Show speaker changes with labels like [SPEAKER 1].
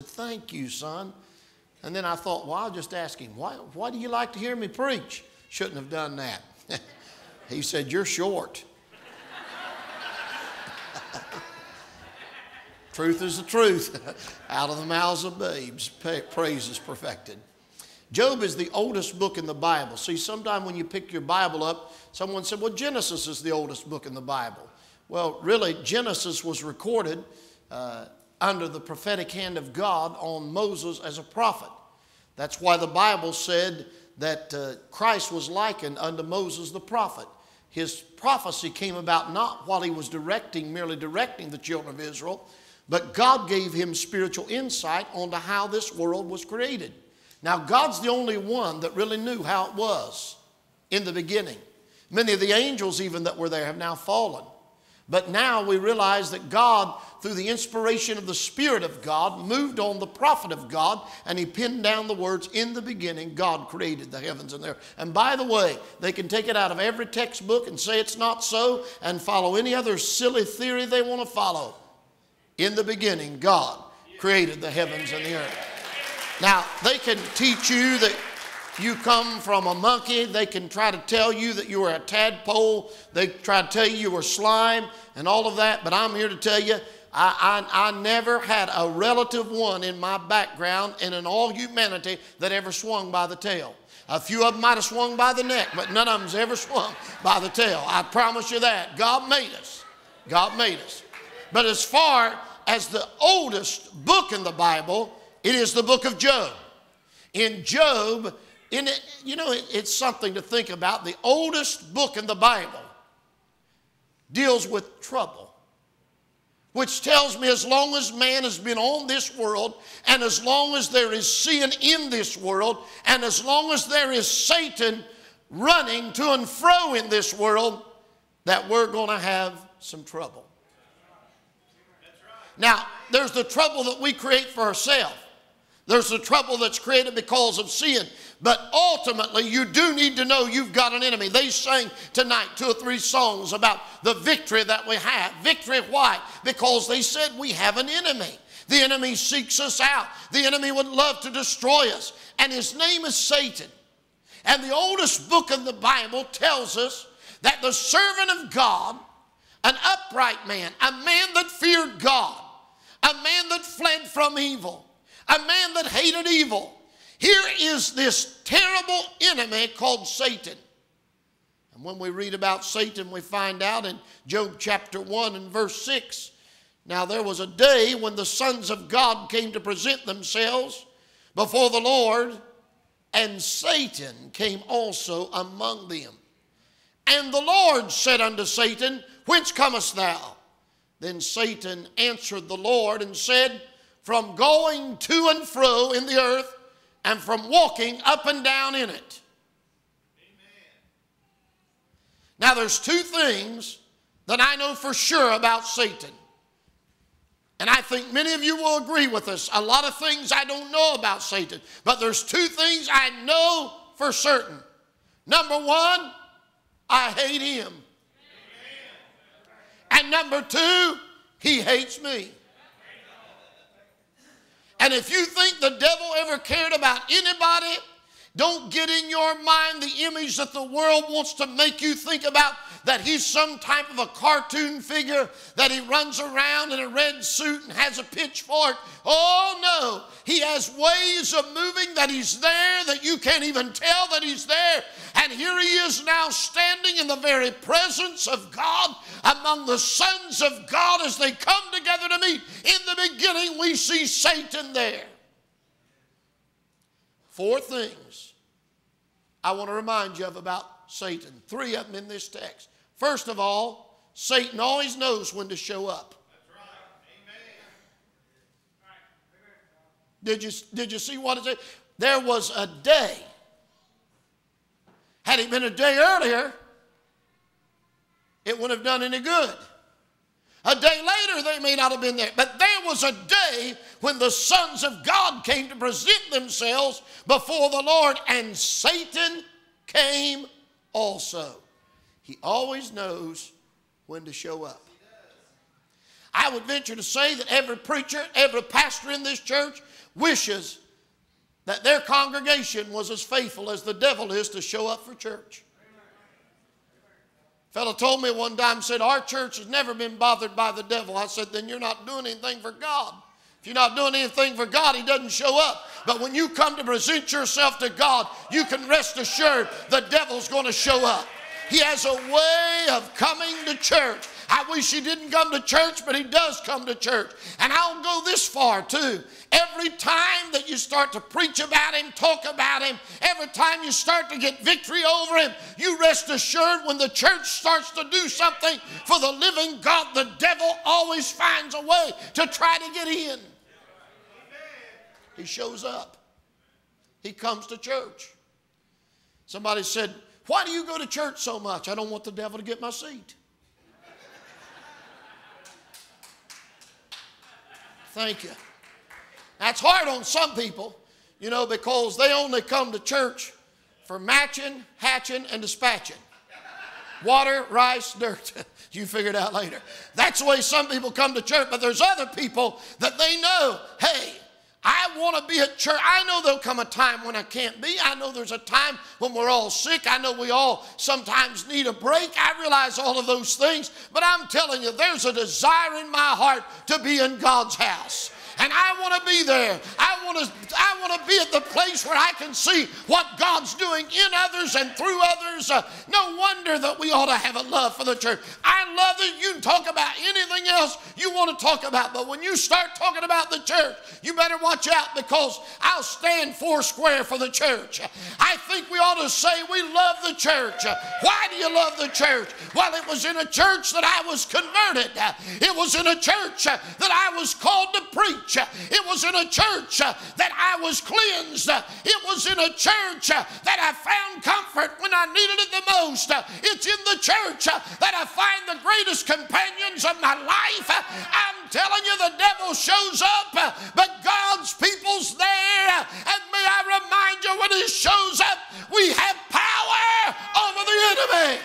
[SPEAKER 1] Thank you, son. And then I thought, well, I'll just ask him, why do you like to hear me preach? Shouldn't have done that. He said, you're short. Truth is the truth. Out of the mouths of babes, praise is perfected. Job is the oldest book in the Bible. See, sometime when you pick your Bible up, someone said, well, Genesis is the oldest book in the Bible. Well, really, Genesis was recorded under the prophetic hand of God on Moses as a prophet. That's why the Bible said that Christ was likened unto Moses the prophet. His prophecy came about not while he was merely directing the children of Israel, but God gave him spiritual insight onto how this world was created. Now, God's the only one that really knew how it was in the beginning. Many of the angels even that were there have now fallen. But now we realize that God, through the inspiration of the Spirit of God, moved on the prophet of God, and he pinned down the words, in the beginning, God created the heavens and the earth. And by the way, they can take it out of every textbook and say it's not so and follow any other silly theory they want to follow. In the beginning, God created the heavens and the earth. Now, they can teach you that you come from a monkey. They can try to tell you that you were a tadpole. They try to tell you you were slime and all of that. But I'm here to tell you, I never had a relative one in my background and in all humanity that ever swung by the tail. A few of them might have swung by the neck, but none of them's ever swung by the tail. I promise you that. God made us. God made us. But as far as the oldest book in the Bible, it is the book of Job. In Job, it's something to think about. The oldest book in the Bible deals with trouble, which tells me as long as man has been on this world, and as long as there is sin in this world, and as long as there is Satan running to and fro in this world, that we're going to have some trouble. Now, there's the trouble that we create for ourselves. There's the trouble that's created because of sin. But ultimately, you do need to know you've got an enemy. They sang tonight 2 or 3 songs about the victory that we have. Victory, why? Because they said we have an enemy. The enemy seeks us out. The enemy would love to destroy us. And his name is Satan. And the oldest book of the Bible tells us that the servant of God, an upright man, a man that feared God, a man that fled from evil, a man that hated evil. Here is this terrible enemy called Satan. And when we read about Satan, we find out in Job chapter 1 and verse 6, now there was a day when the sons of God came to present themselves before the Lord, and Satan came also among them. And the Lord said unto Satan, whence comest thou? Then Satan answered the Lord and said, from going to and fro in the earth, and from walking up and down in it. Amen. Now there's 2 things that I know for sure about Satan. And I think many of you will agree with us. A lot of things I don't know about Satan. But there's 2 things I know for certain. Number 1, I hate him. Amen. And number 2, he hates me. And if you think the devil ever cared about anybody, don't get in your mind the image that the world wants to make you think about, that he's some type of a cartoon figure, that he runs around in a red suit and has a pitchfork. Oh no, he has ways of moving that he's there, that you can't even tell that he's there. And here he is now standing in the very presence of God, among the sons of God as they come together to meet. In the beginning we see Satan there. 4 things I want to remind you of about Satan. 3 of them in this text. First of all, Satan always knows when to show up. That's right. Amen. Did you see what it said? There was a day. Had it been a day earlier, it wouldn't have done any good. A day later, they may not have been there. But there was a day when the sons of God came to present themselves before the Lord, and Satan came also. He always knows when to show up. I would venture to say that every preacher, every pastor in this church wishes that their congregation was as faithful as the devil is to show up for church. A fellow told me one time, said, our church has never been bothered by the devil. I said, then you're not doing anything for God. If you're not doing anything for God, he doesn't show up. But when you come to present yourself to God, you can rest assured the devil's going to show up. He has a way of coming to church. I wish he didn't come to church, but he does come to church. And I'll go this far too. Every time that you start to preach about him, talk about him, every time you start to get victory over him, you rest assured when the church starts to do something for the living God, the devil always finds a way to try to get in. He shows up. He comes to church. Somebody said, why do you go to church so much? I don't want the devil to get my seat. Thank you. That's hard on some people, you know, because they only come to church for matching, hatching, and dispatching. Water, rice, dirt. You figure it out later. That's the way some people come to church, but there's other people that they know, hey, I want to be at church. I know there'll come a time when I can't be. I know there's a time when we're all sick. I know we all sometimes need a break. I realize all of those things. But I'm telling you, there's a desire in my heart to be in God's house. And I want to be there. I want to be at the place where I can see what God's doing in others and through others. No wonder that we ought to have a love for the church. I love that you can talk about anything else you want to talk about. But when you start talking about the church, you better watch out, because I'll stand four square for the church. I think we ought to say we love the church. Why do you love the church? Well, it was in a church that I was converted. It was in a church that I was called to preach. It was in a church that I was cleansed. It was in a church that I found comfort when I needed it the most. It's in the church that I find the greatest companions of my life. I'm telling you, the devil shows up, but God's people's there. And may I remind you, when he shows up, we have power over the enemy.